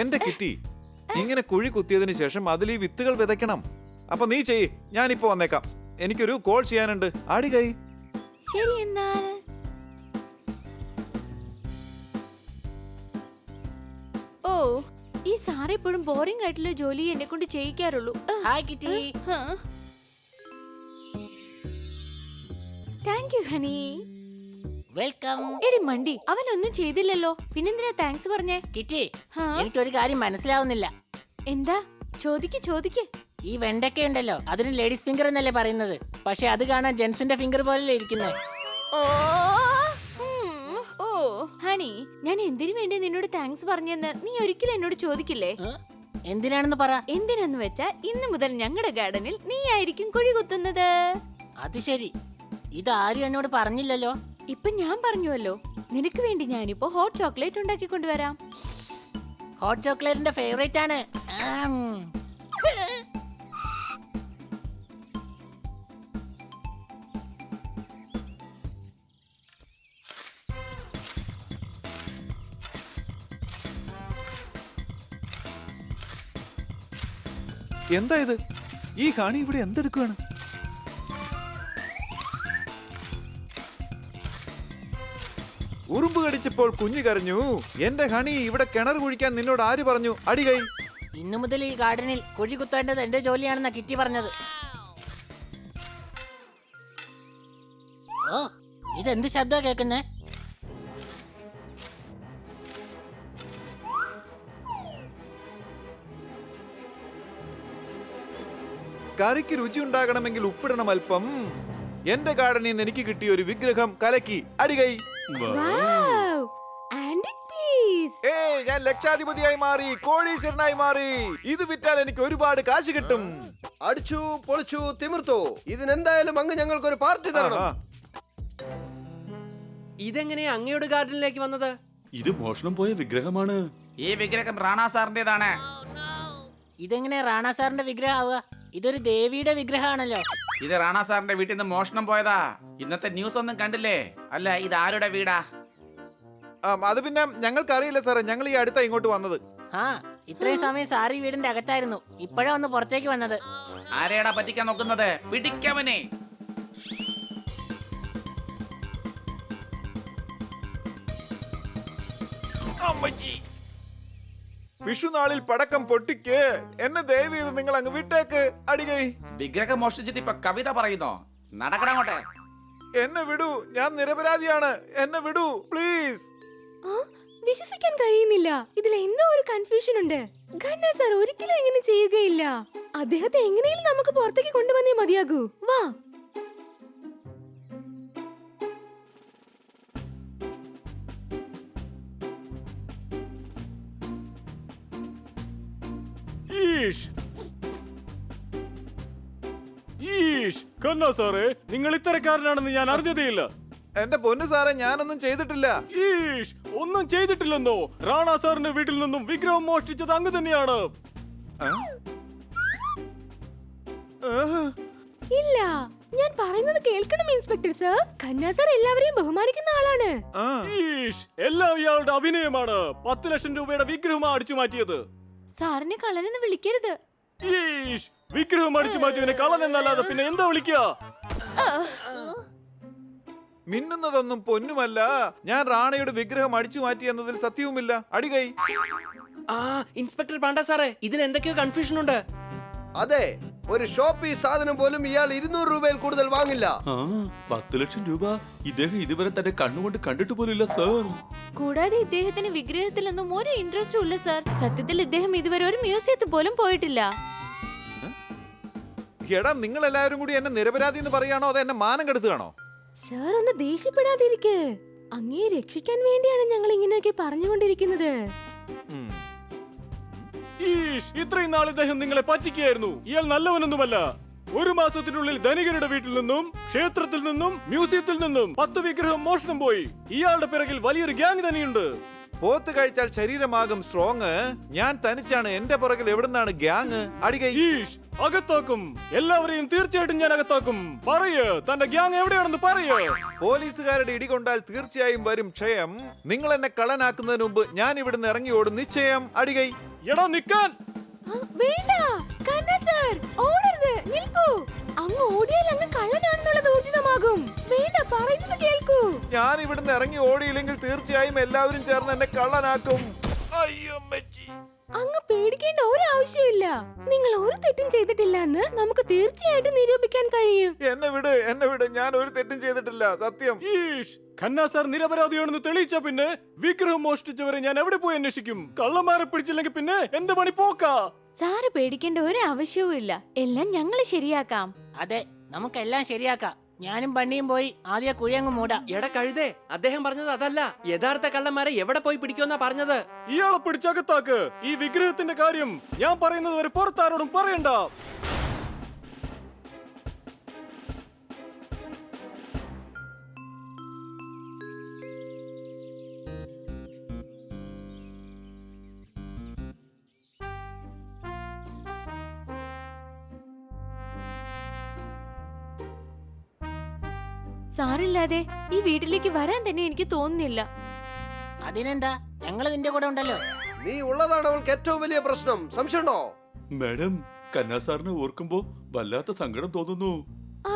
എന്റെ കിറ്റി, ഇങ്ങനെ കുഴി കുത്തിയതിനു ശേഷം അതിൽ ഈ വിത്തുകൾ വിതയ്ക്കണം. അപ്പൊ നീ ചെയ്യ്, ഞാനിപ്പോ വന്നേക്കാം. എനിക്കൊരു കോൾ ചെയ്യാനുണ്ട്. ആടി കൈ. ശരി എന്നാൽ. ഓ, ഈ സാർ എപ്പോഴും ബോറിംഗ് ആയിട്ടുള്ള ജോലി എന്നെ കൊണ്ട് ചെയ്യിക്കാറുള്ളൂ. Hi Kitty. Thank you honey. Welcome. എടി മണ്ടി, അവനൊന്നും ചെയ്തില്ലല്ലോ, പിന്നെന്തിനാ താങ്ക്സ് പറഞ്ഞേ? കിറ്റി, എനിക്കൊരു കാര്യം മനസ്സിലാവുന്നില്ല. എന്താ? ചോദിക്ക്. ഈ വെണ്ടയ്ക്ക ഉണ്ടല്ലോ, അതിന് ലേഡീസ് ഫിംഗർ എന്നല്ലേ പറയുന്നത്, പക്ഷെ അത് കാണാൻ ജെന്റ്സിന്റെ ഫിംഗർ പോലല്ലേ ഇരിക്കുന്നത്. ഓ ഹണി, ഞാൻ എന്തിനു വേണ്ടി നിന്നോട് താങ്ക്സ് പറഞ്ഞെന്ന് നീ ഒരിക്കലും എന്നോട് ചോദിക്കില്ലേ? എന്തിനാണെന്ന് പറ. എന്തിനാന്ന് വെച്ചാ ഇന്ന് മുതൽ ഞങ്ങളുടെ ഗാർഡനിൽ നീ ആയിരിക്കും കുഴി കുത്തുന്നത്. അത് ശരി, ഇതാരും എന്നോട് പറഞ്ഞില്ലല്ലോ. ഇപ്പൊ ഞാൻ പറഞ്ഞുവല്ലോ, നിനക്ക് വേണ്ടി ഞാനിപ്പോ ഹോട്ട് ചോക്ലേറ്റ് ഉണ്ടാക്കി കൊണ്ടുവരാം. ഹോട്ട് ചോക്ലേറ്റിന്റെ ഫേവറേറ്റ് ആണ്. എന്താ ഇത്? ഈ ഹണി ഇവിടെ എന്തെടുക്കുകയാണ്? ഉറുമ്പ് കടിച്ചപ്പോൾ കുഞ്ഞു കരഞ്ഞു. എന്റെ ഹണി, ഇവിടെ കിണർ കുഴിക്കാൻ നിന്നോട് ആര് പറഞ്ഞു? അടികൈ. ഇന്നു മുതൽ ഈ ഗാർഡനിൽ കുഴി കുത്തേണ്ടത് എന്റെ ജോലിയാണെന്നാ കിറ്റി പറഞ്ഞത്. ഓ, ഇതെന്ത് ശബ്ദമാ കേൾക്കുന്നേ? കറിക്ക് രുചി ഉണ്ടാകണമെങ്കിൽ ഉപ്പിടണം അല്പം. എന്റെ ഗാർഡനിൽ നിന്ന് എനിക്ക് കിട്ടിയ ഒരു വിഗ്രഹം കലക്കി. അടികൈ. ഞാൻ ലക്ഷാധിപതിയായി മാറി, കോടീശ്വരനായി മാറി. ഇത് വിറ്റാൽ എനിക്ക് ഒരുപാട് കാശ് കിട്ടും. അടിച്ചു പൊളിച്ചു തിമിർത്തു. ഇതിനെന്തായാലും അങ്ങ് ഞങ്ങൾക്കൊരു പാർട്ടി തരണം. ഇതെങ്ങനെയാ അങ്ങയുടെ ഗാർഡനിലേക്ക് വന്നത്? ഇത് മോഷണം പോയ വിഗ്രഹമാണ്. ഈ വിഗ്രഹം റാണാ സാറിന്റേതാണ്. ഇതെങ്ങനെ റാണാ സാറിന്റെ വിഗ്രഹം ആവുക? ഇതൊരു ദേവിയുടെ വിഗ്രഹമാണല്ലോ. ഇത് റാണാ സാറിന്റെ വീട്ടിൽ നിന്ന് മോഷണം പോയതാ. ഇന്നത്തെ ന്യൂസ് ഒന്നും കണ്ടില്ലേ? അല്ല, ഇത് ആരുടെ വീടാ? അത് പിന്നെ ഞങ്ങൾക്ക് അറിയില്ല സാറേ, ഞങ്ങൾ ഈ അടുത്താ ഇങ്ങോട്ട് വന്നത്. ഇത്രയും സമയം സാറി വീടിന്റെ അകത്തായിരുന്നു, ഇപ്പോഴാ ഒന്ന് പുറത്തേക്ക് വന്നത്. ആരെയാടാ പറ്റിക്കാൻ നോക്കുന്നത്? പിടിക്കവനെ. വിഷുനാളിൽ പടക്കം പൊട്ടിക്ക്. എന്നെ ദയവ് ചെയ്ത് നിങ്ങൾ അങ്ങ് വിട്ടേക്ക്. അടികൈ. വിഗ്രഹം മോഷ്ടിച്ചിട്ട് ഇപ്പൊ കവിത പറയുന്നോ? നടക്കണങ്ങോട്ടെ. എന്നെ വിടൂ, ഞാൻ നിരപരാധിയാണ്. എന്നെ വിടൂ പ്ലീസ്. വിശ്വസിക്കാൻ കഴിയുന്നില്ല. ഇതിൽ എന്തോ ഒരു കൺഫ്യൂഷൻ ഉണ്ട്. ഖന്ന സാർ ഒരിക്കലും ഇങ്ങനെ ചെയ്യുകയില്ല. അദ്ദേഹത്തെ എങ്ങനെയും നമുക്ക് പുറത്തേക്ക് കൊണ്ടുവന്നേ മതിയാകൂ. വാ. ഖന്ന സാറേ, നിങ്ങൾ ഇത്തരക്കാരനാണെന്ന് ഞാൻ അറിഞ്ഞതേയില്ല. എന്റെ പൊന്നു സാറേ, ഞാനൊന്നും ചെയ്തിട്ടില്ല. ഒന്നും ചെയ്തിട്ടില്ലെന്നോ? റാണാ സാറിന്റെ വീട്ടിൽ നിന്നും വിഗ്രഹം മോഷ്ടിച്ചത് അങ്ങ് തന്നെയാണ്. ഇല്ല, ഞാൻ പറയുന്നത് കേൾക്കണം ഇൻസ്പെക്ടർ സർ. ഖന്ന സാർ എല്ലാവരെയും ബഹുമാനിക്കുന്ന ആളാണ്. എല്ലാം ഇയാളുടെ അഭിനയമാണ്. 10 ലക്ഷം രൂപയുടെ വിഗ്രഹം അടിച്ചു മാറ്റിയത്. സാറിനെ കള്ളനെന്ന് വിളിക്കരുത്. വിഗ്രഹം അടിച്ചു മാറ്റിയവനെ കള്ളൻ എന്നല്ലാതെ പിന്നെ എന്താ വിളിക്കുക? മിന്നുന്നതൊന്നും പൊന്നുമല്ല. ഞാൻ റാണയുടെ വിഗ്രഹം അടിച്ചു മാറ്റി എന്നതിൽ സത്യവുമില്ല. അടികൈ. ഇൻസ്പെക്ടർ പാണ്ഡ സാറേ, ഇതിൽ എന്തൊക്കെയോ കൺഫ്യൂഷൻ ഉണ്ട്. അതെ, ഒരു ഷോപ്പ് ഈ സാധനം പോലും ഇയാൾ 200 രൂപയിൽ കൂടുതൽ വാങ്ങില്ല. 10 ലക്ഷം രൂപ ഇദ്ദേഹം ഇതുവരെ തന്നെ കണ്ണുകൊണ്ട് കണ്ടിട്ട് പോലില്ല സാർ. കൂടാതെ ഇദ്ദേഹത്തിന് വിഗ്രഹത്തിലൊന്നും ഒരു ഇൻട്രസ്റ്റും ഇല്ല സാർ. സത്യത്തിൽ ഇദ്ദേഹം ഇതുവരെ ഒരു മ്യൂസിയത്തിൽ പോലും പോയിട്ടില്ല. എടാ, നിങ്ങൾ എല്ലാവരും കൂടി എന്നെ നിരപരാധി എന്ന് പറയാണോ അതോ എന്നെ മാനം കെടുത്തുകയാണോ? സാർ ഒന്ന് ദേഷ്യപ്പെടാതിരിക്കെ. അങ്ങയെ രക്ഷിക്കാൻ വേണ്ടിയാണ് ഞങ്ങൾ ഇങ്ങനെയൊക്കെ പറഞ്ഞുകൊണ്ടിരിക്കുന്നത്. ഇത്രയും നാൾ ഇദ്ദേഹം നിങ്ങളെ പറ്റിക്കുകയായിരുന്നു. ഇയാൾ നല്ലവനൊന്നുമല്ല. 1 മാസത്തിനുള്ളിൽ ധനികരുടെ വീട്ടിൽ നിന്നും, ക്ഷേത്രത്തിൽ നിന്നും, മ്യൂസിയത്തിൽ നിന്നും 10 വിഗ്രഹം മോഷണം പോയി. ഇയാളുടെ പിറകിൽ വലിയൊരു ഗ്യാങ് തന്നെയുണ്ട്. പോത്ത് കഴിച്ചാൽ ശരീരമാകും സ്ട്രോങ്. ഞാൻ തനിച്ചാണ്. എന്റെ പുറകിൽ എവിടുന്നാണ് ഗ്യാങ്? അടികൈ. അകത്താക്കും. എല്ലാവരെയും തീർച്ചയായിട്ടും ഞാൻ അകത്താക്കും. പറയ്, തന്റെ ഗ്യാങ് എവിടെയാണെന്ന് പറയ്. പോലീസുകാരുടെ ഇടികൊണ്ടാൽ തീർച്ചയായും വരും ക്ഷയം. നിങ്ങൾ എന്നെ കള്ളനാക്കുന്നതിന് മുമ്പ് ഞാൻ ഇവിടുന്ന് ഇറങ്ങി ഓടും നിശ്ചയം. അടികൈ. എടാ നിക്കാൻ. വേണ്ട കണ്ണാ സർ, ഓടരുത്, നിൽക്കൂ. അങ്ങ് ഓടിയാൽ അങ്ങ് കള്ളനാണെന്നുള്ളത് ഊർജിതമാകും. വേണ്ട, പറയുന്നത് കേൾക്കൂ. ഞാൻ ഇവിടുന്ന് ഇറങ്ങി ഓടിയില്ലെങ്കിൽ തീർച്ചയായും എല്ലാവരും ചേർന്ന് എന്നെ കള്ളനാക്കും. അയ്യോ അമ്മച്ചി. അങ്ങ് പേടിക്കേണ്ട ഒരു ആവശ്യമില്ല. നിങ്ങൾ ഒരു തെറ്റും ചെയ്തിട്ടില്ല എന്ന് നമുക്ക് തീർച്ചയായിട്ടും നിരൂപിക്കാൻ കഴിയും. എന്നെ വിട്, ഞാൻ ഒരു തെറ്റും ചെയ്തിട്ടില്ല, സത്യം. ഈഷ്, ഖന്ന സാർ നിരപരാധിയാണെന്ന് തെളിയിച്ച പിന്നെ വിഗ്രഹം മോഷ്ടിച്ചവരെ ഞാൻ എവിടെ പോയി അന്വേഷിക്കും? കള്ളന്മാരെ പിടിച്ചില്ലെങ്കിൽ പിന്നെ എന്റെ പണി പോക്കാ. സാറ് പേടിക്കേണ്ട ഒരു ആവശ്യവും ഇല്ല. എല്ലാം ഞങ്ങൾ ശരിയാക്കാം. അതെ, നമുക്കെല്ലാം ശരിയാക്കാം. ഞാനും ബണ്ണിയും പോയി ആദ്യ കുഴിയങ്ങ് മൂടാം. എടാ കഴുതേ, അദ്ദേഹം പറഞ്ഞത് അതല്ല. യഥാർത്ഥ കള്ളന്മാരെ എവിടെ പോയി പിടിക്കുമെന്നാ പറഞ്ഞത്. ഇയാളെ പിടിച്ചകത്താക്ക്. ഈ വിഗ്രഹത്തിന്റെ കാര്യം ഞാൻ പറയുന്നത് വരെ പുറത്താരോടും പറയണ്ട. സാറില്ലാതെ ഈ വീട്ടിലേക്ക് വരാൻ തന്നെ എനിക്ക് തോന്നുന്നില്ല. അതിനെന്താ, ഞങ്ങൾ നിന്റെ കൂടെ ഉണ്ടല്ലോ. നീ ഉള്ളതാണ് അവൾക്ക് ഏറ്റവും വലിയ പ്രശ്നം. സംശയമുണ്ടോ? മാഡം, കന്നാ സാറിനെ ഓർക്കുമ്പോ വല്ലാത്ത സങ്കടം തോന്നുന്നു.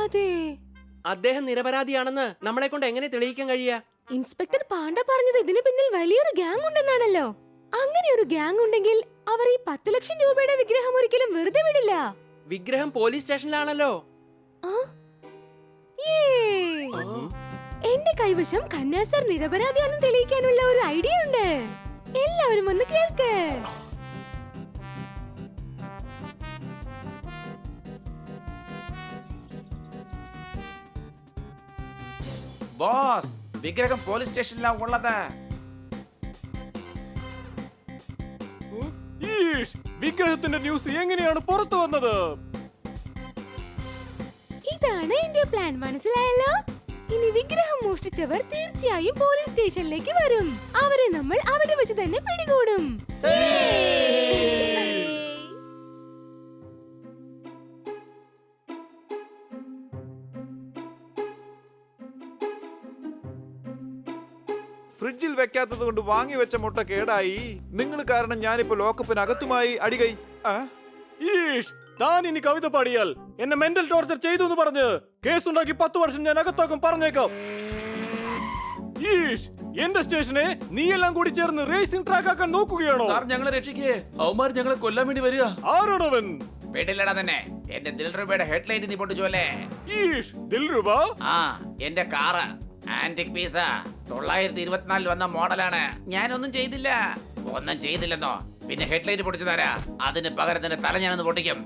അതെ, അദ്ദേഹം നിരപരാധിയാണെന്ന് നമ്മളെ കൊണ്ട് എങ്ങനെ തെളിയിക്കാൻ കഴിയാ? ഇൻസ്പെക്ടർ പാണ്ഡ പറഞ്ഞത് ഇതിന് പിന്നിൽ വലിയൊരു ഗ്യാങ് ഉണ്ടെന്നാണല്ലോ. അങ്ങനെ ഒരു ഗ്യാങ് ഉണ്ടെങ്കിൽ അവർ ഈ 10 ലക്ഷം രൂപയുടെ വിഗ്രഹം ഒരിക്കലും വെറുതെ വിടില്ല. വിഗ്രഹം പോലീസ് സ്റ്റേഷനിലാണല്ലോ. എന്റെ കൈവശം കന്നാ സർ നിരപരാധിയാണെന്ന് തെളിയിക്കാനുള്ള ഒരു ഐഡിയ ഉണ്ട്. എല്ലാവരും ഒന്ന് കേൾക്ക്. ബോസ്, വിഗ്രഹം പോലീസ് സ്റ്റേഷനിലാ ഉള്ളത്. ഈഷ്, വിഗ്രഹത്തിന്റെ ന്യൂസ് എങ്ങനെയാണ് പുറത്തു വന്നത്? ഇതാണ് എന്റെ പ്ലാൻ, മനസ്സിലായല്ലോ. ഇനി വിഗ്രഹം മോഷ്ടിച്ചവർ തീർച്ചയായും പോലീസ് സ്റ്റേഷനിലേക്ക് വരും. അവരെ നമ്മൾ അവിടെ വെച്ച് തന്നെ പിടികൂടും. ഫ്രിഡ്ജിൽ വെക്കാത്തത് കൊണ്ട് വാങ്ങി വെച്ച മുട്ട കേടായി. നിങ്ങൾ കാരണം ഞാനിപ്പോ ലോക്കപ്പിനകത്തുമായി. അടികൈ. ഈഷ്, താൻ ഇനി കവിത പാടിയാൽ എന്നെ മെന്റൽ ടോർച്ചർ ചെയ്തു എന്ന് പറഞ്ഞ് കേസുണ്ടാക്കി 10 വർഷം ഞാൻ അകത്താക്കും, പറഞ്ഞേക്കാം. ഈഷ്, എന്റെ സ്റ്റേഷനെ നീ എല്ലാം കൂടി ചേർന്ന് റേസിംഗ് ട്രാക്ക് ആക്കാൻ നോക്കുകയാണോ? സാർ, ഞങ്ങളെ രക്ഷിക്കേ. അവന്മാർ ഞങ്ങളെ കൊല്ലാൻ വേണ്ടി വരിക. ആരോടവൻ? വീട്ടിലടാ തന്നെ. എന്റെ ദിൽറുബയുടെ ഹെഡ്ലൈറ്റ് നീ പൊട്ടിച്ചോല്ലേ? ഈഷ്, ദിൽറുബ? ആ, എന്റെ കാറ് ആന്റിക് പീസ 924 വന്ന മോഡലാണ്. ഞാനൊന്നും ചെയ്തില്ല. ഒന്നും ചെയ്തില്ലെന്നോ? പിന്നെ ഹെഡ്ലൈറ്റ് പൊട്ടിച്ചു തരാ. അതിന് പകരം തന്നെ തല ഞാനൊന്ന് പൊട്ടിക്കും.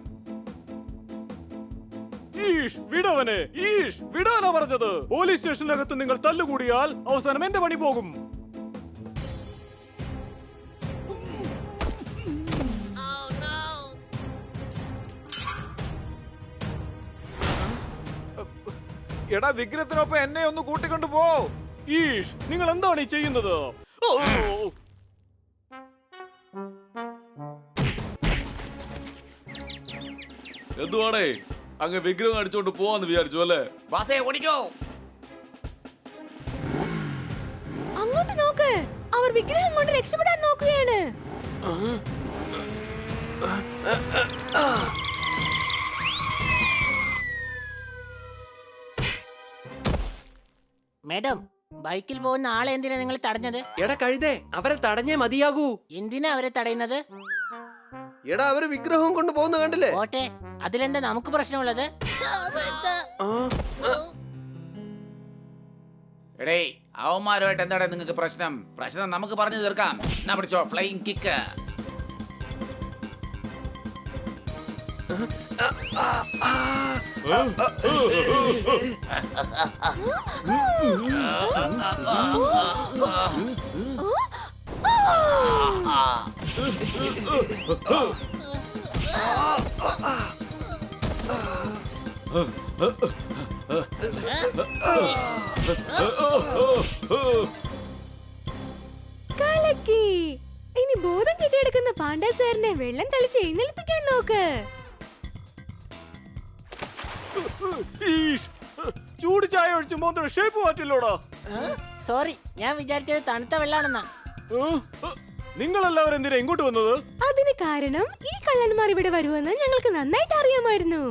ഈഷ്, വിടവനെ. ഈഷ്, വിടാനാ പറഞ്ഞത്. പോലീസ് സ്റ്റേഷനകത്ത് നിങ്ങൾ തല്ലുകൂടിയാൽ അവസാനം എന്റെ പണി പോകും. എടാ, വിഗ്രഹത്തിനൊപ്പം എന്നെ ഒന്ന് കൂട്ടിക്കൊണ്ടു പോ. ഈഷ്, നിങ്ങൾ എന്താണ് ഈ ചെയ്യുന്നത്? ഓ! എന്തുവാണേ, അങ്ങ് വിഗ്രഹം അടിച്ചോണ്ട് പോവാന്ന് വിചാരിച്ചു അല്ലേ? ബാസേ, ഓടിക്കോ. അങ്ങോട്ട് നോക്ക്, അവർ വിഗ്രഹം കൊണ്ട് രക്ഷപ്പെടാൻ നോക്കുകയാണ്. മേഡം, ബൈക്കിൽ പോകുന്ന ആളെ എന്തിനാ നിങ്ങൾ തടഞ്ഞത്? എടാ കഴുതേ, അവരെ തടഞ്ഞേ മതിയാകൂ. എന്തിനാ അവരെ തടയുന്നത്? എടാ, അവര് വിഗ്രഹം കൊണ്ട് പോകുന്ന കണ്ടില്ലേ? ഓട്ടെ, അതിലെന്താ നമുക്ക് പ്രശ്നമുള്ളത്? എടേ, അവന്മാരുമായിട്ട് എന്താണ് നിങ്ങൾക്ക് പ്രശ്നം? പ്രശ്നം നമുക്ക് പറഞ്ഞു തീർക്കാം. എന്നാ പിടിച്ചോ, ഫ്ലൈയിങ് കിക്ക്. കലക്കി. ഇനി ബോധം കെട്ടിയെടുക്കുന്ന പാണ്ഡ സാറിനെ വെള്ളം തളിച്ച് എഴുന്നേൽപ്പിക്കാൻ നോക്ക്. ഈഷ്. ചൂട് ചായ ഒഴിച്ച് മോന്തയുടെ ഷേപ്പ് മാറ്റില്ലോടാ. സോറി, ഞാൻ വിചാരിച്ചത് തണുത്ത വെള്ളാണെന്നാ. നിങ്ങളെല്ലാവരും എന്തിനാ ഇങ്ങോട്ട് വന്നത്? അതിന് കാരണം ഈ കള്ളന്മാർ ഇവിടെ വരുമെന്ന് ഞങ്ങൾക്ക് നന്നായിട്ട് അറിയാമായിരുന്നു.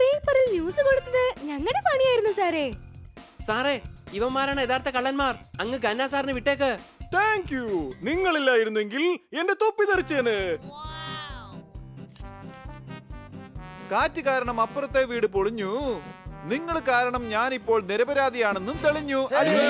പേപ്പറിൽ ന്യൂസ് കൊടുത്തത് ഞങ്ങളുടെ പണിയായിരുന്നു സാറേ. സാറേ, ഇവന്മാരാണ് യഥാർത്ഥ കള്ളന്മാർ. അങ്ങ് ഗന്ന സാറിന് വിട്ടേക്ക്. Thank you. നിങ്ങളില്ലായിരുന്നെങ്കിൽ എന്റെ തൊപ്പി തെറിച്ചേന്. കാറ്റ് കാരണം അപ്പുറത്തെ വീട് പൊളിഞ്ഞു. നിങ്ങൾ കാരണം ഞാൻ ഇപ്പോൾ നിരപരാധിയാണെന്നും തെളിഞ്ഞു. അല്ലേ?